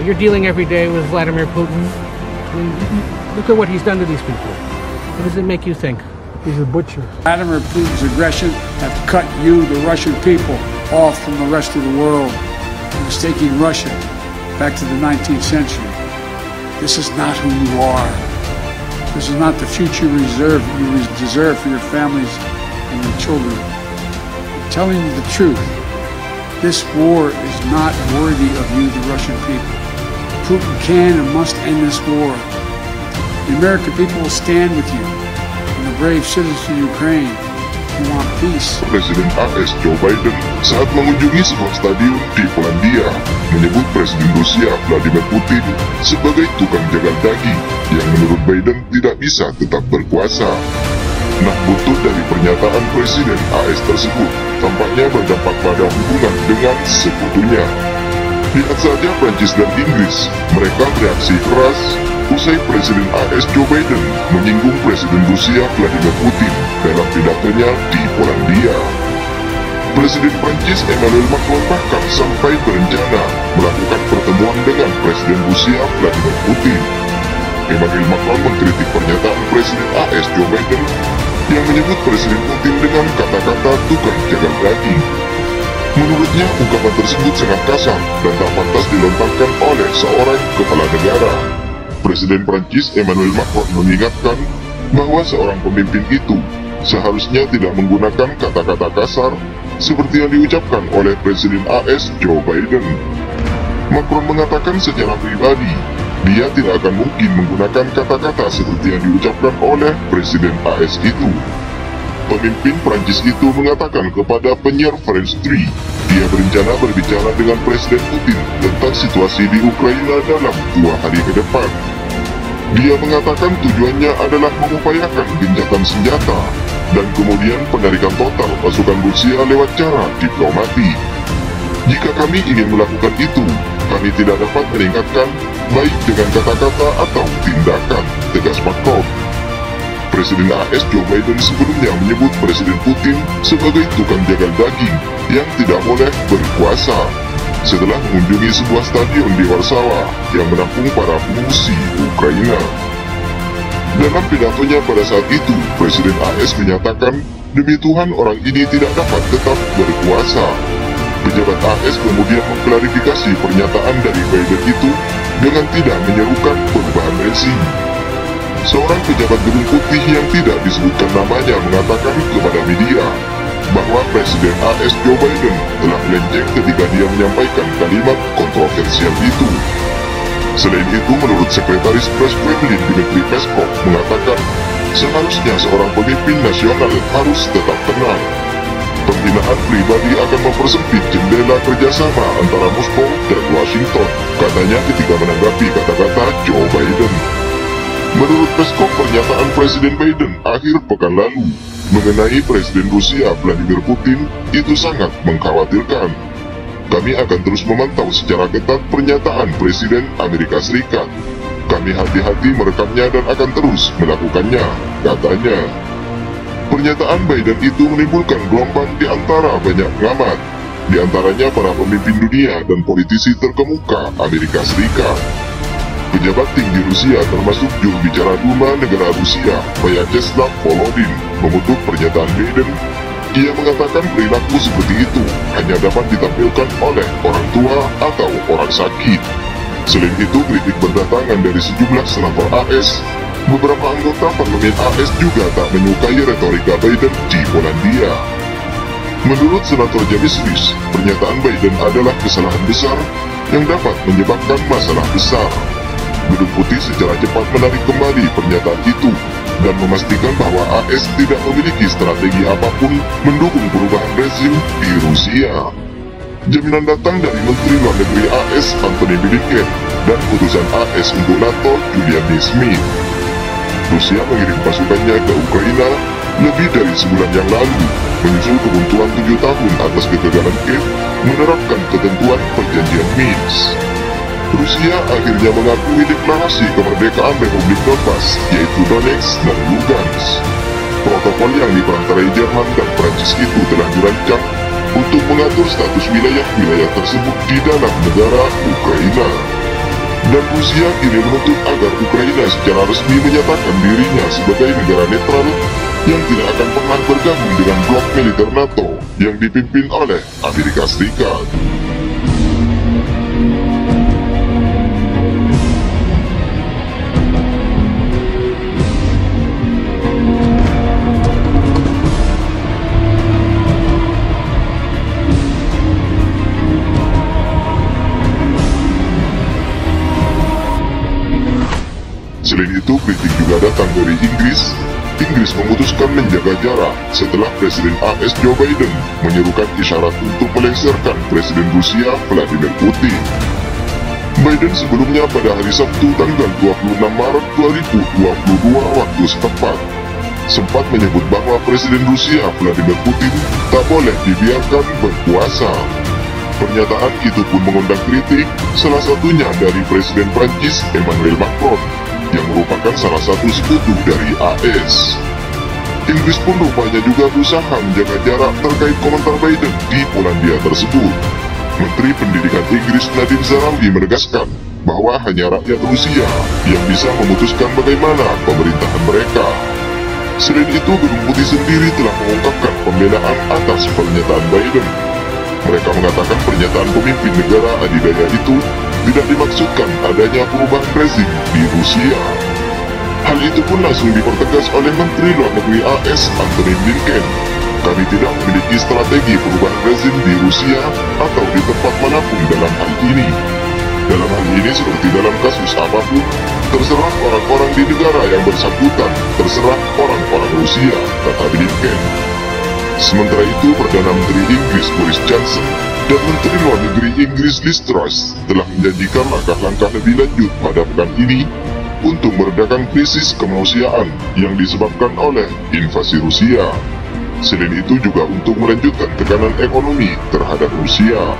you're dealing every day with Vladimir Putin. I mean, look at what he's done to these people. What does it make you think? He's a butcher. Vladimir Putin's aggression have cut you, the Russian people, off from the rest of the world. He's taking Russia back to the 19th century. This is not who you are. This is not the future you deserve for your families and your children. I'm telling you the truth. This war is not worthy of you, the Russian people. Putin can and must end this war. The American people will stand with you and the brave citizens of Ukraine who want peace. Presiden AS Joe Biden saat mengunjungi sebuah stadion di Polandia menyebut Presiden Rusia Vladimir Putin sebagai tukang jagal daging yang menurut Biden tidak bisa tetap berkuasa. Nah, buntut dari pernyataan Presiden AS tersebut tampaknya berdampak pada hubungan dengan sekutunya. Lihat saja Prancis dan Inggris, mereka bereaksi keras usai Presiden AS Joe Biden menyinggung Presiden Rusia Vladimir Putin dalam pidatonya di Polandia. Presiden Prancis Emmanuel Macron bahkan sampai berencana melakukan pertemuan dengan Presiden Rusia Vladimir Putin. Emmanuel Macron mengkritik pernyataan Presiden AS Joe Biden yang menyebut Presiden Putin dengan kata-kata tukang jagal daging. Menurutnya, ungkapan tersebut sangat kasar dan tak pantas dilontarkan oleh seorang kepala negara. Presiden Prancis Emmanuel Macron mengingatkan bahwa seorang pemimpin itu seharusnya tidak menggunakan kata-kata kasar seperti yang diucapkan oleh Presiden AS Joe Biden. Macron mengatakan secara pribadi, dia tidak akan mungkin menggunakan kata-kata seperti yang diucapkan oleh Presiden AS itu. Pemimpin Prancis itu mengatakan kepada penyiar France 3, dia berencana berbicara dengan Presiden Putin tentang situasi di Ukraina dalam 2 hari ke depan. Dia mengatakan tujuannya adalah mengupayakan gencatan senjata dan kemudian penarikan total pasukan Rusia lewat cara diplomatik. Jika kami ingin melakukan itu, kami tidak dapat meningkatkan baik dengan kata-kata atau tindakan, tegas Macron. Presiden AS Joe Biden sebelumnya menyebut Presiden Putin sebagai tukang jagal daging yang tidak boleh berkuasa setelah mengunjungi sebuah stadion di Warsawa yang menampung para pengungsi Ukraina. Dalam pidatonya pada saat itu, Presiden AS menyatakan demi Tuhan orang ini tidak dapat tetap berkuasa. Pejabat AS kemudian mengklarifikasi pernyataan dari Biden itu dengan tidak menyerukan perubahan rezim. Seorang pejabat Gedung Putih yang tidak disebutkan namanya mengatakan kepada media bahwa Presiden AS Joe Biden telah melenceng ketika dia menyampaikan kalimat kontroversial itu. Selain itu, menurut Sekretaris Pres Kremlin Dmitry Peskov mengatakan seharusnya seorang pemimpin nasional harus tetap tenang. Penghinaan pribadi akan mempersempit jendela kerjasama antara Moskow dan Washington, katanya ketika menanggapi kata-kata Joe Biden. Menurut Peskov, pernyataan Presiden Biden akhir pekan lalu mengenai Presiden Rusia Vladimir Putin itu sangat mengkhawatirkan. Kami akan terus memantau secara ketat pernyataan Presiden Amerika Serikat. Kami hati-hati merekamnya dan akan terus melakukannya, katanya. Pernyataan Biden itu menimbulkan gelombang di antara banyak pengamat, di antaranya para pemimpin dunia dan politisi terkemuka Amerika Serikat. Pejabat tinggi Rusia termasuk juru bicara Duma negara Rusia, Vyacheslav Volodin, mengutuk pernyataan Biden. Ia mengatakan perilaku seperti itu hanya dapat ditampilkan oleh orang tua atau orang sakit. Selain itu, kritik berdatangan dari sejumlah senator AS. Beberapa anggota parlemen AS juga tak menyukai retorika Biden di Polandia. Menurut Senator James Risch, pernyataan Biden adalah kesalahan besar yang dapat menyebabkan masalah besar. Gedung Putih secara cepat menarik kembali pernyataan itu dan memastikan bahwa AS tidak memiliki strategi apapun mendukung perubahan rezim di Rusia. Jaminan datang dari Menteri Luar Negeri AS Antony Blinken dan utusan AS untuk NATO Julian Smith. Rusia mengirim pasukannya ke Ukraina lebih dari sebulan yang lalu, menyusul kebuntuan 7 tahun atas kegagalan Kiev menerapkan ketentuan perjanjian Minsk. Rusia akhirnya mengakui deklarasi kemerdekaan Republik Donbas, yaitu Donetsk dan Lugansk. Protokol yang diperantarai Jerman dan Prancis itu telah dirancang untuk mengatur status wilayah-wilayah tersebut di dalam negara Ukraina. Dan Rusia kini menuntut agar Ukraina secara resmi menyatakan dirinya sebagai negara netral yang tidak akan pernah bergabung dengan blok militer NATO yang dipimpin oleh Amerika Serikat. Selain itu, kritik juga datang dari Inggris. Inggris memutuskan menjaga jarak setelah Presiden AS Joe Biden menyerukan isyarat untuk melengsarkan Presiden Rusia Vladimir Putin. Biden sebelumnya pada hari Sabtu tanggal 26 Maret 2022 waktu setempat sempat menyebut bahwa Presiden Rusia Vladimir Putin tak boleh dibiarkan berkuasa. Pernyataan itu pun mengundang kritik, salah satunya dari Presiden Prancis Emmanuel Macron yang merupakan salah satu sekutu dari AS. Inggris pun rupanya juga berusaha menjaga jarak terkait komentar Biden di Polandia tersebut. Menteri Pendidikan Inggris Nadine Zarawdi menegaskan bahwa hanya rakyat Rusia yang bisa memutuskan bagaimana pemerintahan mereka. Selain itu, Gedung Putih sendiri telah mengungkapkan pembelaan atas pernyataan Biden. Mereka mengatakan pernyataan pemimpin negara adidaya itu tidak dimaksudkan adanya perubahan rezim di Rusia. Hal itu pun langsung dipertegas oleh Menteri Luar Negeri AS Antony Blinken. Kami tidak memiliki strategi perubahan rezim di Rusia atau di tempat manapun dalam hal ini. Dalam hal ini seperti dalam kasus apapun, terserah orang-orang di negara yang bersangkutan, terserah orang-orang Rusia, kata Blinken. Sementara itu, Perdana Menteri Inggris Boris Johnson dan Menteri Luar Negeri Inggris Liz Truss telah menjanjikan langkah-langkah lebih lanjut pada pekan ini untuk meredakan krisis kemanusiaan yang disebabkan oleh invasi Rusia. Selain itu juga untuk melanjutkan tekanan ekonomi terhadap Rusia.